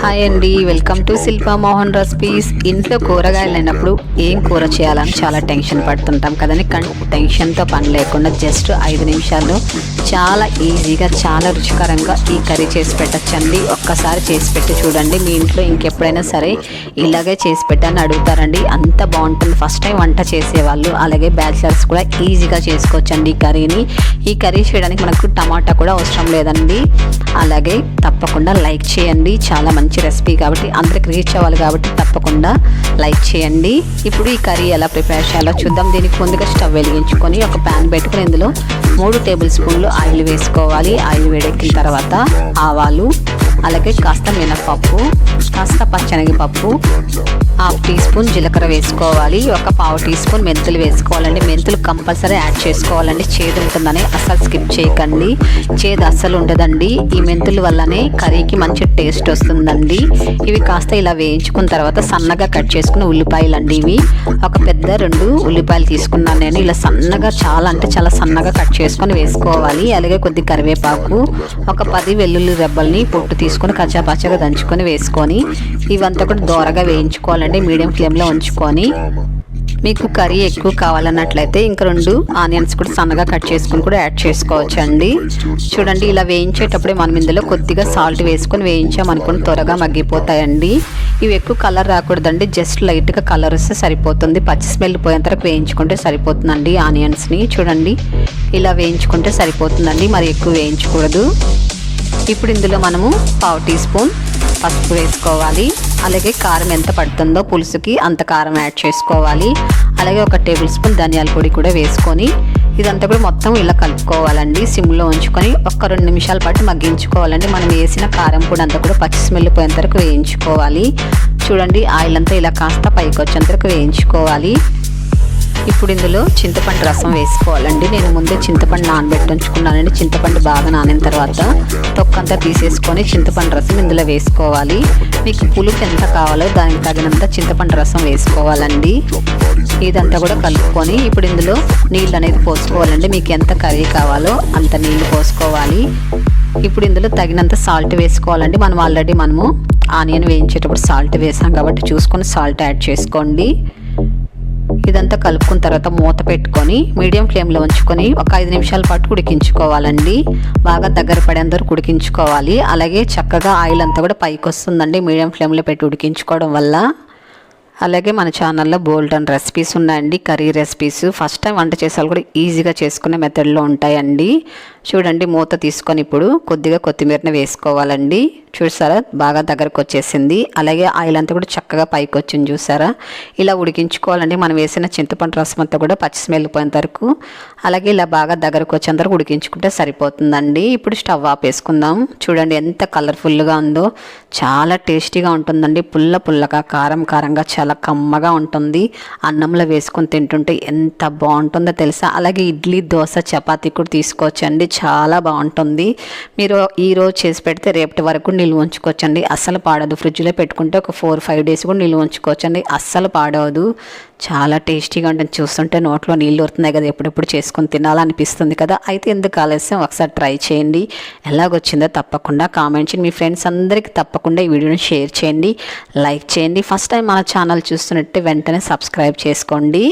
Hi అండి, welcome to Shilpa Mohan recipes. ఇంట్లో కూరగాయలు లేనప్పుడు ఏం కూర చేయాలని చాలా టెన్షన్ పడుతుంటాం కదండి. టెన్షన్తో పని లేకుండా జస్ట్ 5 నిమిషాల్లో చాలా ఈజీగా చాలా రుచికరంగా ఈ కర్రీ చేసి పెట్టచ్చండి. ఒక్కసారి చేసి పెట్టి చూడండి, మీ ఇంట్లో ఇంకెప్పుడైనా సరే ఇలాగే చేసి పెట్టని అడుగుతారండి. అంత బాగుంటుంది. ఫస్ట్ టైం వంట చేసేవాళ్ళు అలాగే బ్యాచిలర్స్ కూడా ఈజీగా చేసుకోవచ్చండి ఈ కర్రీని. ఈ కర్రీ చేయడానికి మనకు టమాటా కూడా అవసరం లేదండి. అలాగే తప్పకుండా లైక్ చేయండి. చాలా మంచి రెసిపీ కాబట్టి అందరికి రీచ్ అవ్వాలి కాబట్టి తప్పకుండా లైక్ చేయండి. ఇప్పుడు ఈ కర్రీ ఎలా ప్రిపేర్ చేయాలో చూద్దాం. దీనికి ముందుగా స్టవ్ వెలిగించుకొని ఒక ప్యాన్ పెట్టుకుని ఇందులో 3 టేబుల్ స్పూన్లు ఆయిల్ వేసుకోవాలి. ఆయిల్ వేడెక్కిన తర్వాత ఆవాలు, అలాగే కాస్త మినపప్పు, కాస్త పచ్చనగపప్పు, 1/2 టీ స్పూన్ జీలకర్ర వేసుకోవాలి. ఒక 1/4 టీ స్పూన్ మెంతులు వేసుకోవాలండి. మెంతులు కంపల్సరీ యాడ్ చేసుకోవాలండి. చేదు ఉంటుందని అస్సలు స్కిప్ చేయకండి. చేదు అస్సలు ఉండదండి. ఈ మెంతుల వల్లనే కర్రీకి మంచి టేస్ట్ వస్తుందండి. ఇవి కాస్త ఇలా వేయించుకున్న తర్వాత సన్నగా కట్ చేసుకున్న ఉల్లిపాయలు అండి. ఇవి ఒక పెద్ద 2 ఉల్లిపాయలు తీసుకున్నాను నేను. ఇలా సన్నగా చాలా సన్నగా కట్ చేసుకొని వేసుకోవాలి. అలాగే కొద్ది కరివేపాకు, ఒక 10 వెల్లుల్లి రెబ్బల్ని పొట్టు తీసుకొని కచ్చాపచ్చగా దంచుకొని వేసుకొని ఇవంతా కూడా దోరగా వేయించుకోవాలండి. మీడియం ఫ్లేమ్లో ఉంచుకొని, మీకు కర్రీ ఎక్కువ కావాలన్నట్లయితే ఇంకా 2 ఆనియన్స్ కూడా సన్నగా కట్ చేసుకుని కూడా యాడ్ చేసుకోవచ్చు అండి. చూడండి, ఇలా వేయించేటప్పుడే మనం ఇందులో కొద్దిగా సాల్ట్ వేసుకొని వేయించామనుకుని త్వరగా మగ్గిపోతాయండి. ఇవి ఎక్కువ కలర్ రాకూడదండి, జస్ట్ లైట్గా కలర్ వస్తే సరిపోతుంది. పచ్చి స్మెల్ పోయేంత వరకు వేయించుకుంటే సరిపోతుందండి ఆనియన్స్ని. చూడండి, ఇలా వేయించుకుంటే సరిపోతుందండి, మరి ఎక్కువ వేయించకూడదు. ఇప్పుడు ఇందులో మనము 1/2 టీ స్పూన్ పసుపు వేసుకోవాలి. అలాగే కారం ఎంత పడుతుందో పులుసుకి అంత కారం యాడ్ చేసుకోవాలి. అలాగే 1 టేబుల్ స్పూన్ ధనియాల పొడి కూడా వేసుకొని ఇదంతా కూడా మొత్తం ఇలా కలుపుకోవాలండి. సిమ్లో ఉంచుకొని ఒక 2 నిమిషాల పాటు మగ్గించుకోవాలండి. మనం వేసిన కారం పొడి అంతా కూడా పచ్చి స్మెల్ పోయేంత వరకు వేయించుకోవాలి. చూడండి, ఆయిల్ అంతా ఇలా కాస్త పైకి వచ్చేంత వరకు వేయించుకోవాలి. ఇప్పుడు ఇందులో చింతపండు రసం వేసుకోవాలండి. నేను ముందే చింతపండు నానబెట్టి ఉంచుకున్నానండి. చింతపండు బాగా నానిన తర్వాత తొక్కంతా తీసేసుకొని చింతపండు రసం ఇందులో వేసుకోవాలి. మీకు పులుపు ఎంత కావాలో దానికి తగినంత చింతపండు రసం వేసుకోవాలండి. ఇదంతా కూడా కలుపుకొని ఇప్పుడు ఇందులో నీళ్ళు అనేది పోసుకోవాలండి. మీకు ఎంత కర్రీ కావాలో అంత నీళ్ళు పోసుకోవాలి. ఇప్పుడు ఇందులో తగినంత సాల్ట్ వేసుకోవాలండి. మనము ఆనియన్ వేయించేటప్పుడు సాల్ట్ వేసాం కాబట్టి చూసుకొని సాల్ట్ యాడ్ చేసుకోండి. ఇదంతా కలుపుకున్న తర్వాత మూత పెట్టుకొని మీడియం ఫ్లేమ్లో ఉంచుకొని ఒక 5 నిమిషాల పాటు ఉడికించుకోవాలండి. బాగా దగ్గర పడేంత వరకు ఉడికించుకోవాలి. అలాగే చక్కగా ఆయిల్ అంతా కూడా పైకి వస్తుందండి మీడియం ఫ్లేమ్లో పెట్టి ఉడికించుకోవడం వల్ల. అలాగే మన ఛానల్లో బోల్డ్ అండ్ రెసిపీస్ ఉన్నాయండి, కర్రీ రెసిపీస్. ఫస్ట్ టైం వంట చేసాలు కూడా ఈజీగా చేసుకునే మెథడ్లో ఉంటాయండి. చూడండి, మూత తీసుకొని ఇప్పుడు కొద్దిగా కొత్తిమీరని వేసుకోవాలండి. చూసారా, బాగా దగ్గరకు వచ్చేసింది. అలాగే ఆయిల్ అంతా కూడా చక్కగా పైకి వచ్చింది. చూసారా, ఇలా ఉడికించుకోవాలండి. మనం వేసిన చింతపండు రసం అంతా కూడా పచ్చి స్మెల్ పోయేంత వరకు, అలాగే ఇలా బాగా దగ్గరకు వచ్చేంత వరకు ఉడికించుకుంటే సరిపోతుందండి. ఇప్పుడు స్టవ్ ఆపేసుకుందాం. చూడండి ఎంత కలర్ఫుల్గా ఉందో, చాలా టేస్టీగా ఉంటుందండి. పుల్లగా కారంగా చాలా కమ్మగా ఉంటుంది. అన్నంలో వేసుకొని తింటుంటే ఎంత బాగుంటుందో తెలుసా. అలాగే ఇడ్లీ, దోశ, చపాతీ కూడా తీసుకోవచ్చండి, చాలా బాగుంటుంది. మీరు ఈరోజు చేసి పెడితే రేపటి వరకు నిల్వ ఉంచుకోవచ్చండి, అస్సలు పాడదు. ఫ్రిడ్జ్లో పెట్టుకుంటే ఒక 4-5 డేస్ కూడా నిల్వ ఉంచుకోవచ్చండి, అస్సలు పాడవదు. చాలా టేస్టీగా ఉంటుంది. చూస్తుంటే నోట్లో నీళ్ళు ఊరుతున్నాయి కదా, ఎప్పుడెప్పుడు చేసుకొని తినాలనిపిస్తుంది కదా. అయితే ఎందుకు ఆలస్యం, ఒకసారి ట్రై చేయండి. ఎలాగొచ్చిందో తప్పకుండా కామెంట్ చేయండి. మీ ఫ్రెండ్స్ అందరికీ తప్పకుండా ఈ వీడియోని షేర్ చేయండి, లైక్ చేయండి. ఫస్ట్ టైం మన ఛానల్ చూస్తున్నట్టే వెంటనే సబ్స్క్రైబ్ చేసుకోండి.